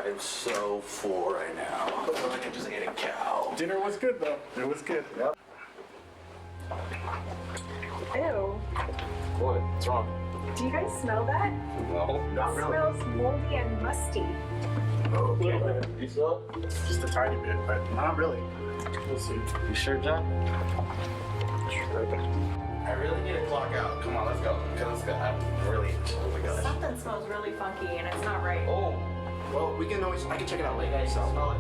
I'm so full right now. I feel like I just ate a cow. Dinner was good though. It was good. Yep. Ew. What? What's wrong? Do you guys smell that? No, not It really. smells moldy and musty. Okay. You smell it? Just a tiny bit, but not really. We'll see. You sure, John? Sure. I really need to clock out. Come on, let's go. Let's go. I'm really. Oh my gosh. Something smells really funky and it's not right. Oh. Well, we can always. I can check it out later. So. Smell it.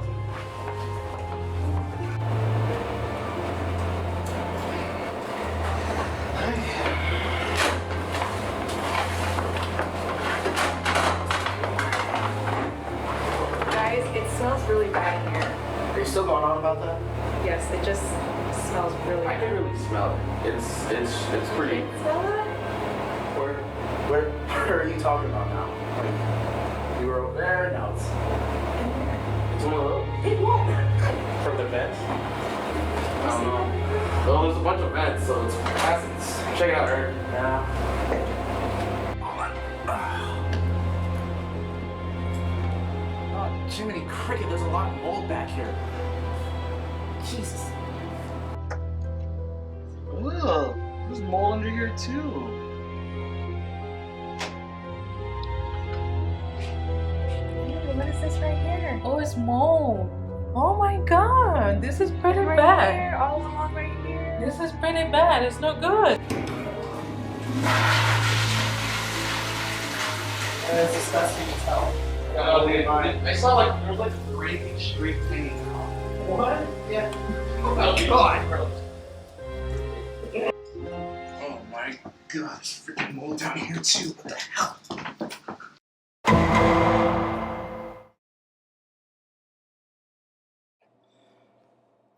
Guys, it smells really bad in here. Are you still going on about that? Yes, it just smells really I bad. can really smell it. It's pretty. Smell that? Where are you talking about now? Like, you were over there, now it's one of those. It won't. From the vents? I don't know. Well, there's a bunch of vents, so it's acids. Check it out, Eric. Yeah. Oh, Jiminy Cricket, there's a lot of mold back here. Jesus. Ugh, there's mold under here too. What is this right here? Oh, it's mold. Oh my god, this is pretty Right bad. here, all along right here. This is pretty bad. It's not good. It's disgusting as hell. I saw like there's like 3 straight paintings. What? Yeah. Oh God, bro. Oh my gosh, freaking mold down here too. What the hell?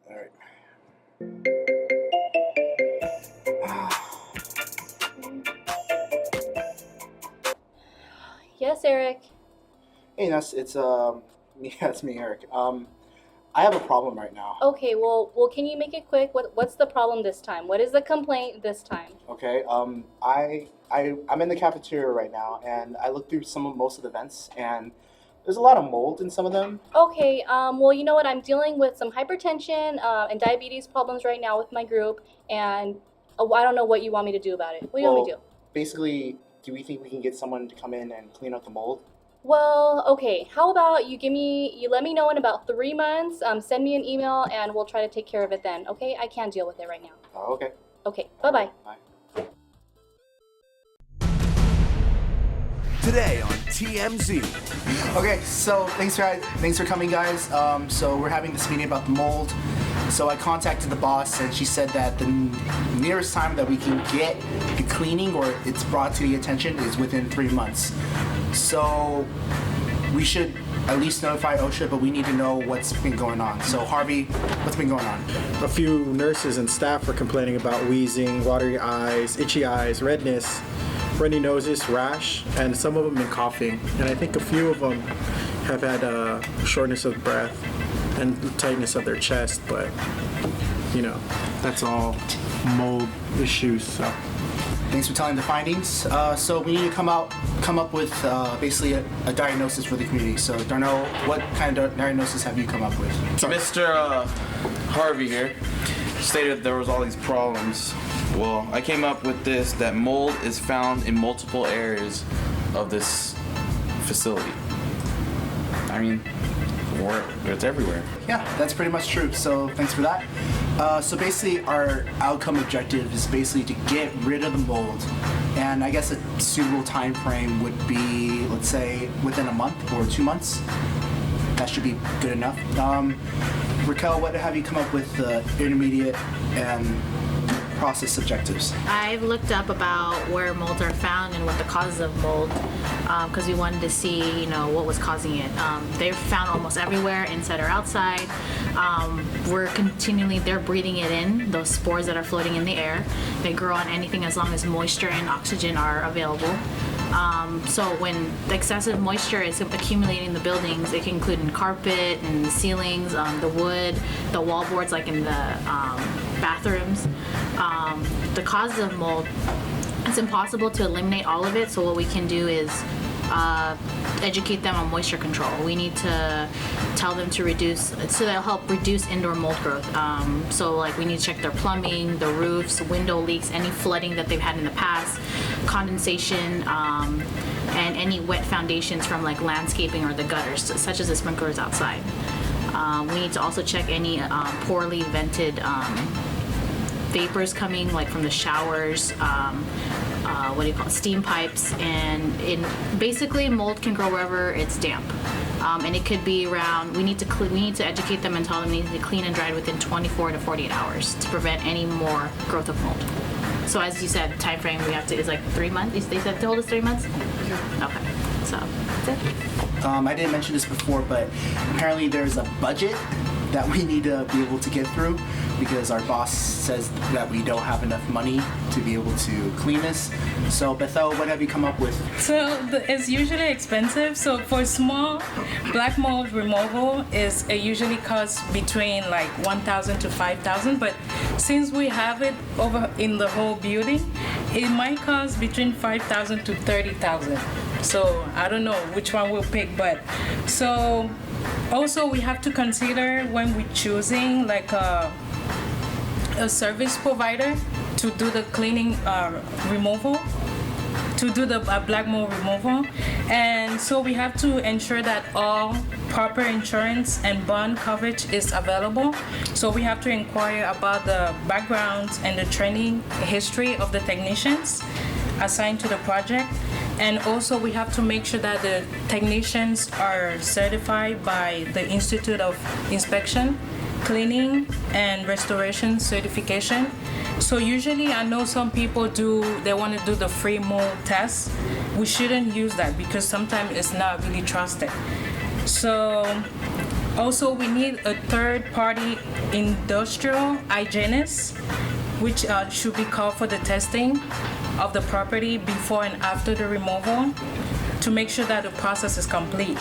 Alright. Yes, Eric. Hey, Ness, it's me. It's me, Eric. I have a problem right now. Okay, well, can you make it quick? What's the problem this time? What is the complaint this time? Okay. I'm in the cafeteria right now, and I looked through most of the vents, and there's a lot of mold in some of them. Okay, well, you know what? I'm dealing with some hypertension and diabetes problems right now with my group, and I don't know what you want me to do about it. What do you want me to do? Basically, do we think we can get someone to come in and clean up the mold? Well, okay. How about you let me know in about 3 months. Send me an email, and we'll try to take care of it then. Okay? I can't deal with it right now. Oh, okay. Okay. Bye-bye. Bye. Today on TMZ. Okay, so thanks for coming, guys. So we're having this meeting about the mold. So I contacted the boss, and she said that the nearest time that we can get the cleaning or it's brought to the attention is within 3 months. So we should at least notify OSHA, but we need to know what's been going on. So Harvey, what's been going on? A few nurses and staff were complaining about wheezing, watery eyes, itchy eyes, redness, runny noses, rash, and some of them been coughing. And I think a few of them have had shortness of breath and tightness of their chest, but you know, that's all mold issues. So Thanks for telling the findings. So we need to come up with basically a diagnosis for the community. So Darnell, what kind of diagnosis have you come up with? Mr. Harvey here stated there was all these problems. Well, I came up with this, that mold is found in multiple areas of this facility. I mean, it's everywhere. Yeah, that's pretty much true. So thanks for that. So basically our outcome objective is basically to get rid of the mold. And I guess a suitable time frame would be, let's say, within a month or 2 months. That should be good enough. Raquel, what have you come up with intermediate and process objectives? I've looked up about where molds are found and what the causes of mold, because we wanted to see, what was causing it. They're found almost everywhere, inside or outside. They're breathing it in, those spores that are floating in the air. They grow on anything as long as moisture and oxygen are available. So when the excessive moisture is accumulating in the buildings, it can include in carpet and the ceilings, the wood, the wall boards like in the bathrooms. The causes of mold, it's impossible to eliminate all of it, so what we can do is educate them on moisture control. We need to tell them to reduce, so that'll help reduce indoor mold growth. So like we need to check their plumbing, the roofs, window leaks, any flooding that they've had in the past, condensation, and any wet foundations from like landscaping or the gutters, such as the sprinklers outside. We need to also check any poorly vented vapors coming like from the showers, steam pipes, and basically mold can grow wherever it's damp. And it could be around, we need to educate them and tell them they need to clean and dry within 24 to 48 hours to prevent any more growth of mold. So as you said, time frame we have to is like 3 months. They said told us 3 months. Okay, so that's it. I didn't mention this before, but apparently there's a budget that we need to be able to get through because our boss says that we don't have enough money to be able to clean this. So Bethel, what have you come up with? So it's usually expensive. So for small black mold removal it usually costs between like 1,000 to 5,000. But since we have it over in the whole building, it might cost between 5,000 to 30,000. So I don't know which one we'll pick, but so also we have to consider when we're choosing like a service provider to do the cleaning removal, to do the black mold removal. And so we have to ensure that all proper insurance and bond coverage is available. So we have to inquire about the backgrounds and the training history of the technicians assigned to the project. And also we have to make sure that the technicians are certified by the Institute of Inspection, Cleaning, and Restoration certification. So usually I know some people they want to do the free mold test. We shouldn't use that because sometimes it's not really trusted. So also we need a third-party industrial hygienist, which should be called for the testing of the property before and after the removal to make sure that the process is complete.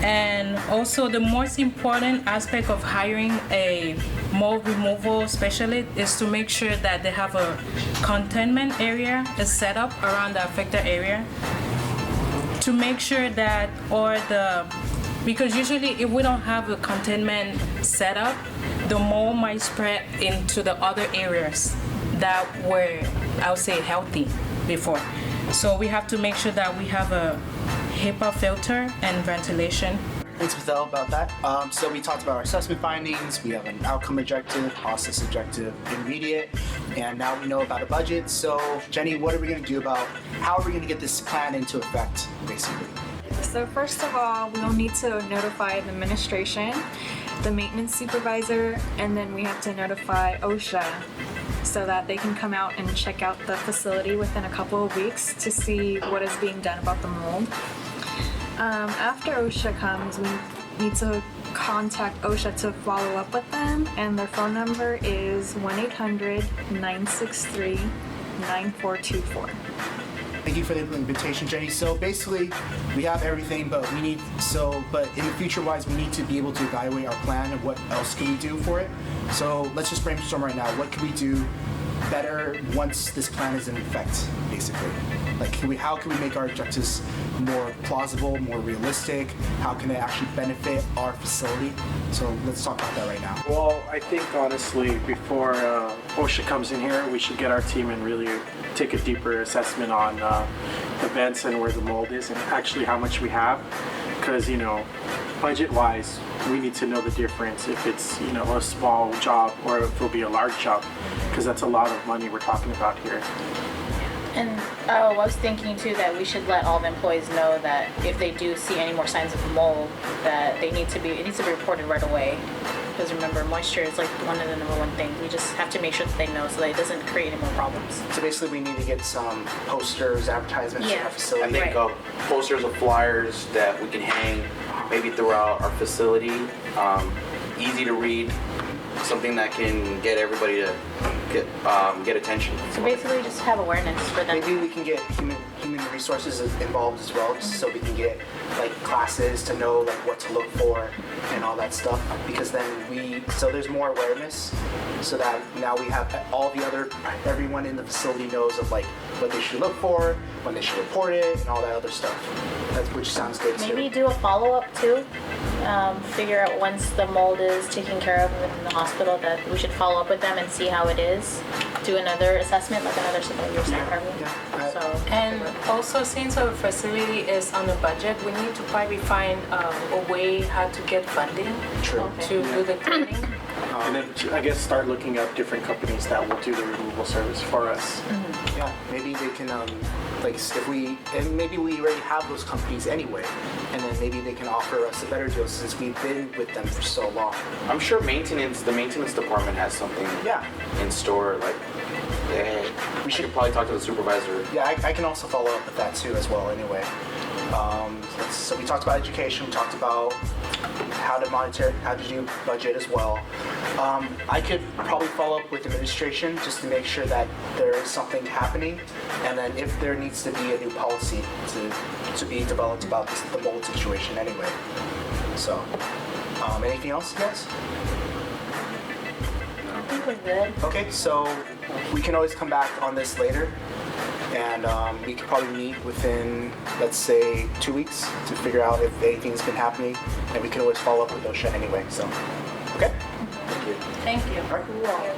And also the most important aspect of hiring a mold removal specialist is to make sure that they have a containment area is set up around the affected area to make sure that because usually if we don't have a containment set up, the mold might spread into the other areas that were, I would say, healthy before. So we have to make sure that we have a HEPA filter and ventilation. Thanks, Bethel, about that. So we talked about our assessment findings. We have an outcome objective, process objective, intermediate, and now we know about a budget. So Jenny, what are we going to do about how are we going to get this plan into effect, basically? So first of all, we'll need to notify the administration, the maintenance supervisor, and then we have to notify OSHA so that they can come out and check out the facility within a couple of weeks to see what is being done about the mold. After OSHA comes, we need to contact OSHA to follow up with them, and their phone number is 1-800-963-9424. Thank you for the implementation, Jenny. So basically, we have everything, but but in the future-wise, we need to be able to evaluate our plan and what else can we do for it. So let's just brainstorm right now. What can we do better once this plan is in effect, basically? Like, how can we make our objectives more plausible, more realistic? How can it actually benefit our facility? So let's talk about that right now. Well, I think honestly, before OSHA comes in here, we should get our team and really take a deeper assessment on the vents and where the mold is and actually how much we have. Because, budget-wise, we need to know the difference if it's, a small job or if it'll be a large job, because that's a lot of money we're talking about here. And I was thinking too that we should let all the employees know that if they do see any more signs of mold, that it needs to be reported right away. Because remember, moisture is like one of the number one things. We just have to make sure that they know so that it doesn't create any more problems. So basically, we need to get some posters, advertisements for our facility. I think posters or flyers that we can hang maybe throughout our facility, easy to read, something that can get everybody to get attention. So basically, just have awareness for them. Maybe we can get human resources is involved as well, just so we can get like classes to know like what to look for and all that stuff. Because then so there's more awareness, so that now we have everyone in the facility knows of like what they should look for, when they should report it, and all that other stuff. Which sounds good too. Maybe do a follow-up too. Figure out once the mold is taken care of in the hospital that we should follow up with them and see how it is. Do another assessment, like another something you were saying, Harvey. Yeah. So, And also, since our facility is on a budget, we need to probably find a way how to get funding True. to do the cleaning. And then I guess start looking up different companies that will do the removal service for us. Yeah, maybe they can, like, maybe we already have those companies anyway, and then maybe they can offer us a better deal since we've been with them for so long. I'm sure the maintenance department has something Yeah. in store. Like, we should probably talk to the supervisor. Yeah, I can also follow up with that too as well anyway. So we talked about education, we talked about how to do budget as well. I could probably follow up with administration just to make sure that there is something happening, and then if there needs to be a new policy to be developed about the mold situation anyway. So, anything else, guys? I think we're good. Okay, so we can always come back on this later, and we could probably meet within, let's say, 2 weeks to figure out if anything's been happening, and we can always follow up with OSHA anyway, so, okay? Thank you. All right.